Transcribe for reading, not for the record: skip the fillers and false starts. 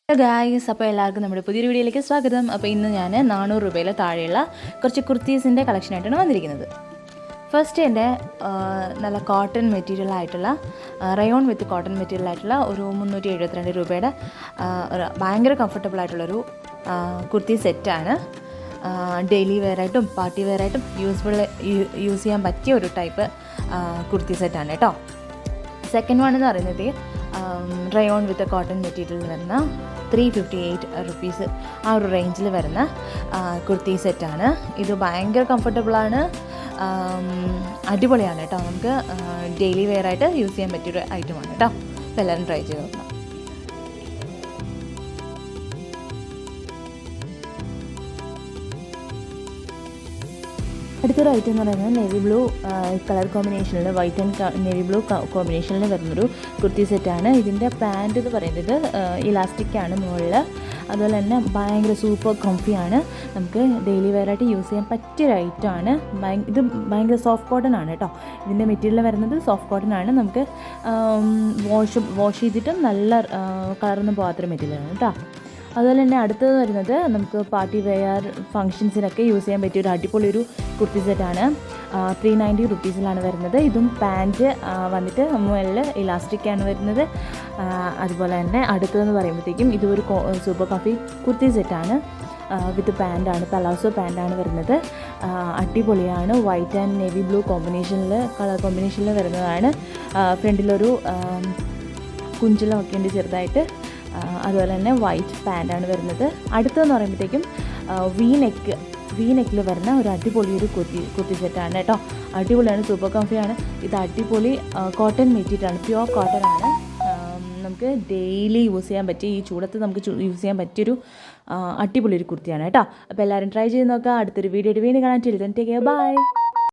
Hello guys, അപ്പോൾ എല്ലാവർക്കും നമ്മുടെ പുതിയൊരു വീഡിയോയിലേക്ക് സ്വാഗതം. അപ്പോൾ ഇന്ന് ഞാൻ 400 രൂപയിൽ താഴെയുള്ള കുറച്ച് കുർത്തീസിൻ്റെ കളക്ഷനായിട്ടാണ് വന്നിരിക്കുന്നത്. ഫസ്റ്റ് എൻ്റെ നല്ല കോട്ടൺ മെറ്റീരിയൽ ആയിട്ടുള്ള റയോൺ വിത്ത് കോട്ടൺ മെറ്റീരിയൽ ആയിട്ടുള്ള ഒരു 372 രൂപയുടെ ഭയങ്കര കംഫർട്ടബിൾ ആയിട്ടുള്ളൊരു കുർത്തി സെറ്റാണ്. ഡെയിലി വെയറായിട്ടും പാർട്ടി വെയറായിട്ടും യൂസ് ചെയ്യാൻ പറ്റിയ ഒരു ടൈപ്പ് കുർത്തി സെറ്റാണ് കേട്ടോ. സെക്കൻഡ് വൺ എന്ന് പറയുന്നത് റയോൺ വിത്ത് കോട്ടൺ മെറ്റീരിയൽ വരുന്ന 358 റുപ്പീസ് ആ ഒരു റേഞ്ചിൽ വരുന്ന കുർത്തി സെറ്റാണ്. ഇത് ഭയങ്കര കംഫർട്ടബിളാണ്, അടിപൊളിയാണ് കേട്ടോ. നമുക്ക് ഡെയിലി വെയറായിട്ട് യൂസ് ചെയ്യാൻ പറ്റിയൊരു ഐറ്റമാണ് കേട്ടോ. അപ്പോൾ എല്ലാവരും ട്രൈ ചെയ്ത് നോക്കണം. അടുത്തൊരു ഐറ്റം എന്ന് പറയുന്നത് നേവി ബ്ലൂ കളർ കോമ്പിനേഷനിൽ വൈറ്റ് ആൻഡ് നേവി ബ്ലൂ കോമ്പിനേഷനിൽ വരുന്നൊരു കുർത്തി സെറ്റാണ്. ഇതിൻ്റെ പാൻറ്റ് എന്ന് പറയുന്നത് ഇലാസ്റ്റിക്കാണ് മുകളിൽ. അതുപോലെ തന്നെ ഭയങ്കര സൂപ്പർ കംഫിയാണ്. നമുക്ക് ഡെയിലി വെയറായിട്ട് യൂസ് ചെയ്യാൻ പറ്റിയൊരു ഐറ്റമാണ്. ഇത് ഭയങ്കര സോഫ്റ്റ് കോട്ടൺ ആണ് കേട്ടോ. ഇതിൻ്റെ മെറ്റീരിയൽ വരുന്നത് സോഫ്റ്റ് കോട്ടൺ ആണ്. നമുക്ക് വാഷ് ചെയ്തിട്ടും നല്ല കളറൊന്നും പോകാത്തൊരു മെറ്റീരിയലാണ് കേട്ടോ. അതുപോലെ തന്നെ അടുത്തത് വരുന്നത് നമുക്ക് പാർട്ടി വെയർ ഫങ്ഷൻസിനൊക്കെ യൂസ് ചെയ്യാൻ പറ്റിയൊരു അടിപൊളി ഒരു കുർത്തി സെറ്റാണ്. 390 റുപ്പീസിലാണ് വരുന്നത്. ഇതും പാൻറ്റ് വന്നിട്ട് മുകളിൽ ഇലാസ്റ്റിക്കാണ് വരുന്നത്. അതുപോലെ തന്നെ അടുത്തതെന്ന് പറയുമ്പോഴത്തേക്കും ഇതൊരു സൂപ്പർ കംഫി കുർത്തി സെറ്റാണ്. വിത്ത് പാൻറ്റാണ്, പലാസോ പാൻറ്റാണ് വരുന്നത്. അടിപൊളിയാണ്. White and navy blue colour കോമ്പിനേഷനിൽ വരുന്നതാണ്. ഫ്രണ്ടിലൊരു കുഞ്ചിലൊക്കെ ഉണ്ട് ചെറുതായിട്ട്. അതുപോലെ തന്നെ വൈറ്റ് പാൻറ്റാണ് വരുന്നത്. അടുത്തതെന്ന് പറയുമ്പോഴത്തേക്കും വി നെക്കിൽ വരുന്ന ഒരു അടിപൊളി ഒരു കുർത്തി സെറ്റാണ് കേട്ടോ. അടിപൊളിയാണ്, സൂപ്പർ കംഫിയാണ്. ഇത് അടിപൊളി കോട്ടൺ മെറ്റീരിയലാണ്, പ്യുവർ കോട്ടൺ ആണ്. നമുക്ക് ഡെയിലി യൂസ് ചെയ്യാൻ പറ്റിയ, ഈ ചൂടത്ത് നമുക്ക് യൂസ് ചെയ്യാൻ പറ്റിയൊരു അടിപൊളി ഒരു കുർത്തിയാണ് കേട്ടോ. അപ്പോൾ എല്ലാവരും ട്രൈ ചെയ്ത് നോക്കുക. അടുത്തൊരു വീഡിയോ വീണ്ടും കാണാൻ. Till then take care, by.